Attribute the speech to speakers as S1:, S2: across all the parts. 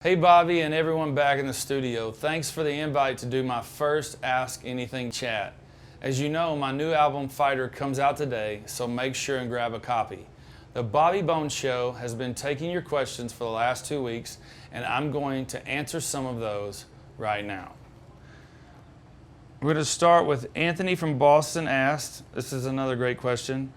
S1: Hey Bobby and everyone back in the studio. Thanks for the invite to do my first Ask Anything chat. As you know, my new album Fighter comes out today, so make sure and grab a copy. The Bobby Bones Show has been taking your questions for the last 2 weeks, and I'm going to answer some of those right now. We're going to start with Anthony from Boston asked, this is another great question,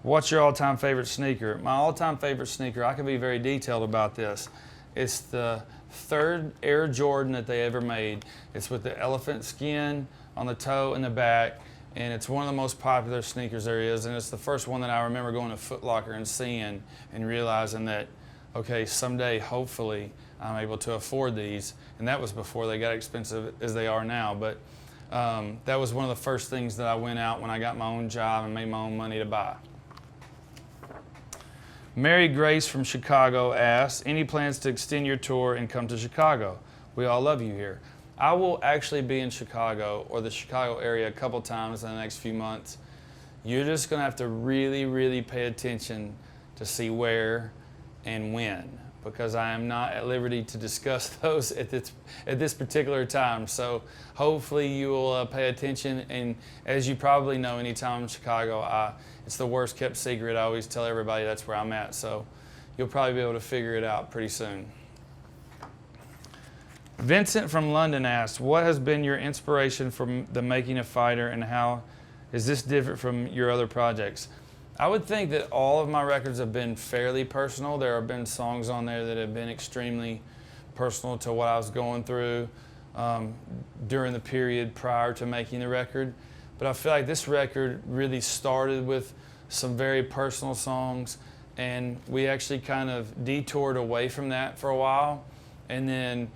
S1: what's your all-time favorite sneaker? My all-time favorite sneaker, I can be very detailed about this. It's the third Air Jordan that they ever made. It's with the elephant skin on the toe and the back, and it's one of the most popular sneakers there is, and it's the first one that I remember going to Foot Locker and seeing and realizing that, okay, someday, hopefully, I'm able to afford these, and that was before they got expensive as they are now, but that was one of the first things that I went out when I got my own job and made my own money to buy. Mary Grace from Chicago asks, any plans to extend your tour and come to Chicago? We all love you here. I will actually be in Chicago or the Chicago area a couple times in the next few months. You're just going to have to really, really pay attention to see where and when, because I am not at liberty to discuss those at this particular time. So hopefully you will pay attention, and as you probably know, anytime I'm in Chicago, it's the worst kept secret. I always tell everybody that's where I'm at, so you'll probably be able to figure it out pretty soon. Vincent from London asked, what has been your inspiration for the making of Fighter, and how is this different from your other projects? I would think that all of my records have been fairly personal. There have been songs on there that have been extremely personal to what I was going through during the period prior to making the record. But I feel like this record really started with some very personal songs, and we actually kind of detoured away from that for a while, and then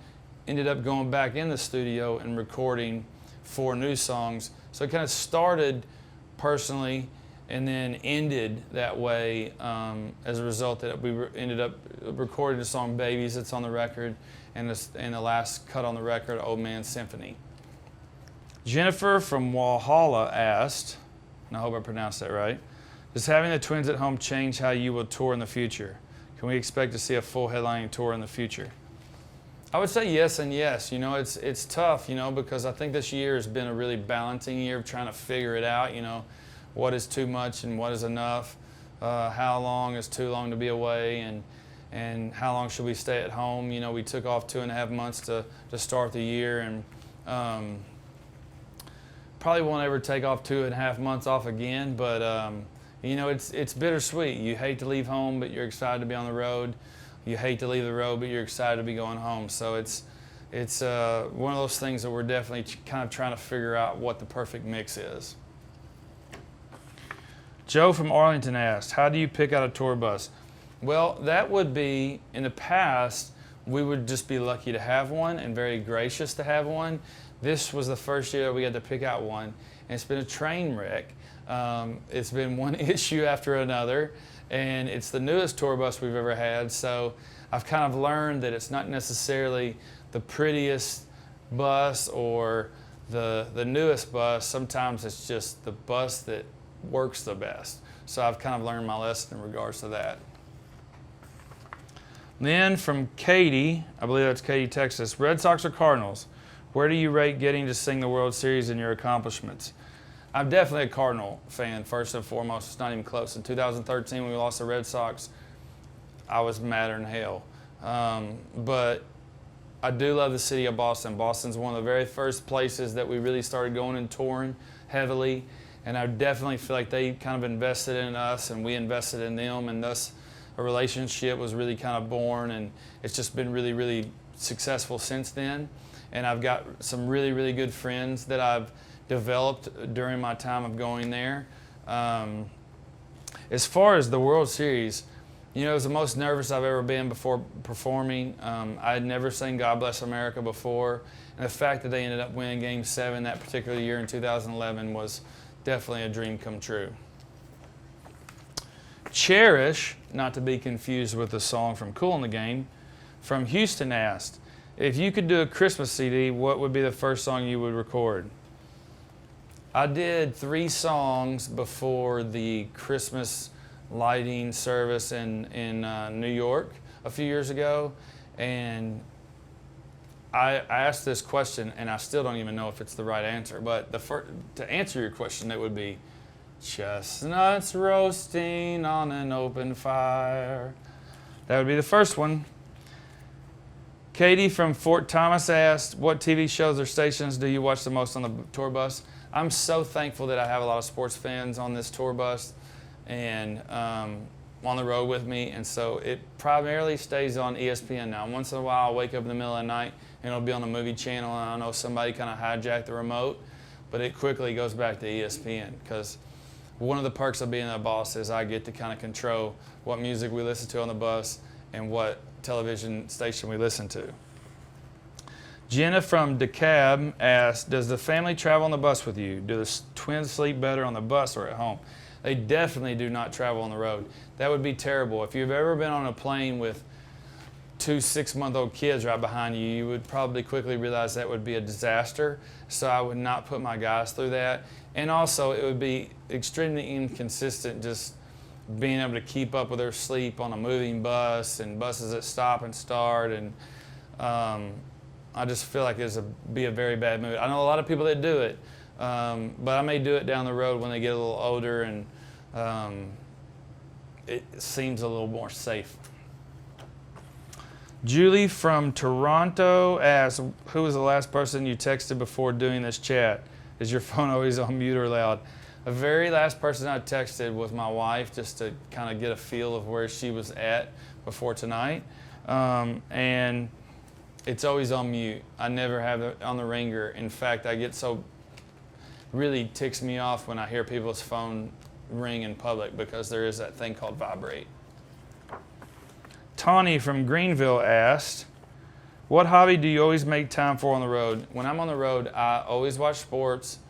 S1: ended up going back in the studio and recording 4 new songs. So it kind of started personally and then ended that way as a result that we ended up recording the song Babies that's on the record, and the last cut on the record, Old Man Symphony. Jennifer from Walhalla asked, and I hope I pronounced that right, does having the twins at home change how you will tour in the future? Can we expect to see a full headlining tour in the future? I would say yes and yes. You know, it's tough, you know, because I think this year has been a really balancing year of trying to figure it out, you know, what is too much and what is enough, how long is too long to be away, and how long should we stay at home. You know, we took off 2.5 months to start the year, and probably won't ever take off 2.5 months off again, but you know, it's bittersweet. You hate to leave home, but you're excited to be on the road. You hate to leave the road, but you're excited to be going home. So it's one of those things that we're definitely kind of trying to figure out what the perfect mix is. Joe from Arlington asked, how do you pick out a tour bus? Well, that would be, in the past, we would just be lucky to have one and very gracious to have one. This was the first year that we had to pick out one, and it's been a train wreck. It's been one issue after another, and it's the newest tour bus we've ever had, so I've kind of learned that it's not necessarily the prettiest bus or the newest bus. Sometimes it's just the bus that works the best. So I've kind of learned my lesson in regards to that. Then from Katie, I believe that's Katy, Texas, Red Sox or Cardinals? Where do you rate getting to sing the World Series in your accomplishments? I'm definitely a Cardinal fan, first and foremost. It's not even close. In 2013, when we lost the Red Sox, I was madder than hell. But I do love the city of Boston. Boston's one of the very first places that we really started going and touring heavily. And I definitely feel like they kind of invested in us and we invested in them, and thus a relationship was really kind of born, and it's just been really, really successful since then. And I've got some really, really good friends that I've developed during my time of going there. As far as the World Series, you know, it was the most nervous I've ever been before performing. I had never sang God Bless America before, and the fact that they ended up winning Game 7 that particular year in 2011 was definitely a dream come true. Cherish, not to be confused with the song from Kool in the Game, from Houston asked, if you could do a Christmas CD, what would be the first song you would record? I did 3 songs before the Christmas lighting service in New York a few years ago, and I asked this question, and I still don't even know if it's the right answer. But to answer your question, it would be chestnuts roasting on an open fire. That would be the first one. Katie from Fort Thomas asked, what TV shows or stations do you watch the most on the tour bus? I'm so thankful that I have a lot of sports fans on this tour bus and on the road with me, and so it primarily stays on ESPN now. Once in a while I'll wake up in the middle of the night and it'll be on the movie channel, and I know somebody kind of hijacked the remote, but it quickly goes back to ESPN, because one of the perks of being a boss is I get to kind of control what music we listen to on the bus and what television station we listen to. Jenna from DeKalb asked, does the family travel on the bus with you? Do the twins sleep better on the bus or at home? They definitely do not travel on the road. That would be terrible. If you've ever been on a plane with 2 6-month-old kids right behind you, you would probably quickly realize that would be a disaster. So I would not put my guys through that. And also, it would be extremely inconsistent just being able to keep up with their sleep on a moving bus and buses that stop and start. And I just feel like it would be a very bad move. I know a lot of people that do it, but I may do it down the road when they get a little older and it seems a little more safe. Julie from Toronto asked, who was the last person you texted before doing this chat? Is your phone always on mute or loud? The very last person I texted was my wife, just to kind of get a feel of where she was at before tonight. And it's always on mute. I never have it on the ringer. In fact, I get so, really ticks me off when I hear people's phone ring in public, because there is that thing called vibrate. Tawny from Greenville asked, what hobby do you always make time for on the road? When I'm on the road, I always watch sports,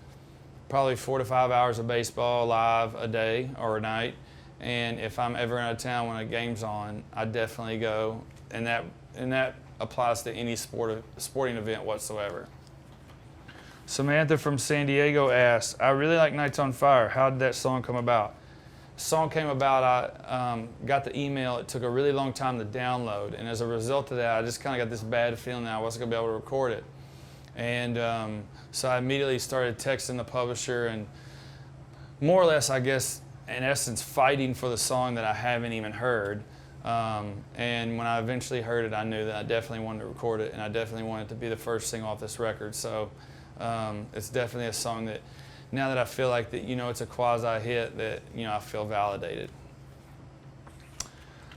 S1: probably 4 to 5 hours of baseball live a day or a night. And if I'm ever out of town when a game's on, I definitely go. And that applies to any sporting event whatsoever. Samantha from San Diego asked, I really like Nights on Fire. How did that song come about? The song came about, I got the email. It took a really long time to download. And as a result of that, I just kind of got this bad feeling that I wasn't going to be able to record it. And so I immediately started texting the publisher and more or less, I guess, in essence, fighting for the song that I haven't even heard. And when I eventually heard it, I knew that I definitely wanted to record it, and I definitely wanted it to be the first single off this record. So it's definitely a song that, now that I feel like that, it's a quasi-hit, that, I feel validated.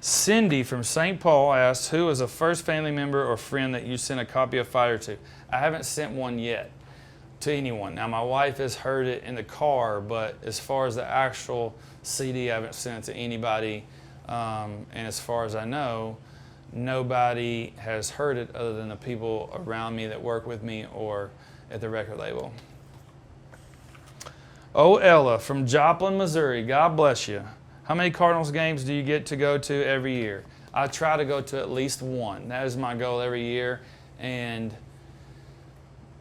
S1: Cindy from St. Paul asked, who was the first family member or friend that you sent a copy of Fighter to? I haven't sent one yet to anyone. Now, my wife has heard it in the car, but as far as the actual CD, I haven't sent it to anybody. And as far as I know, nobody has heard it other than the people around me that work with me or at the record label. Oh, Ella from Joplin, Missouri, God bless you. How many Cardinals games do you get to go to every year? I try to go to at least one. That is my goal every year. And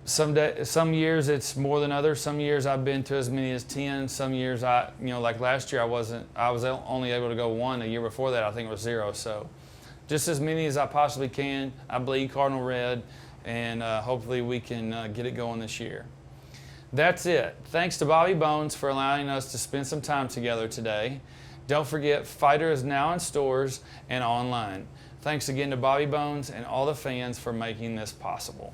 S1: some years it's more than others. Some years I've been to as many as 10. Some years like last year I was only able to go one. The year before that I think it was 0. So just as many as I possibly can. I bleed Cardinal red, and hopefully we can get it going this year. That's it. Thanks to Bobby Bones for allowing us to spend some time together today. Don't forget, Fighter is now in stores and online. Thanks again to Bobby Bones and all the fans for making this possible.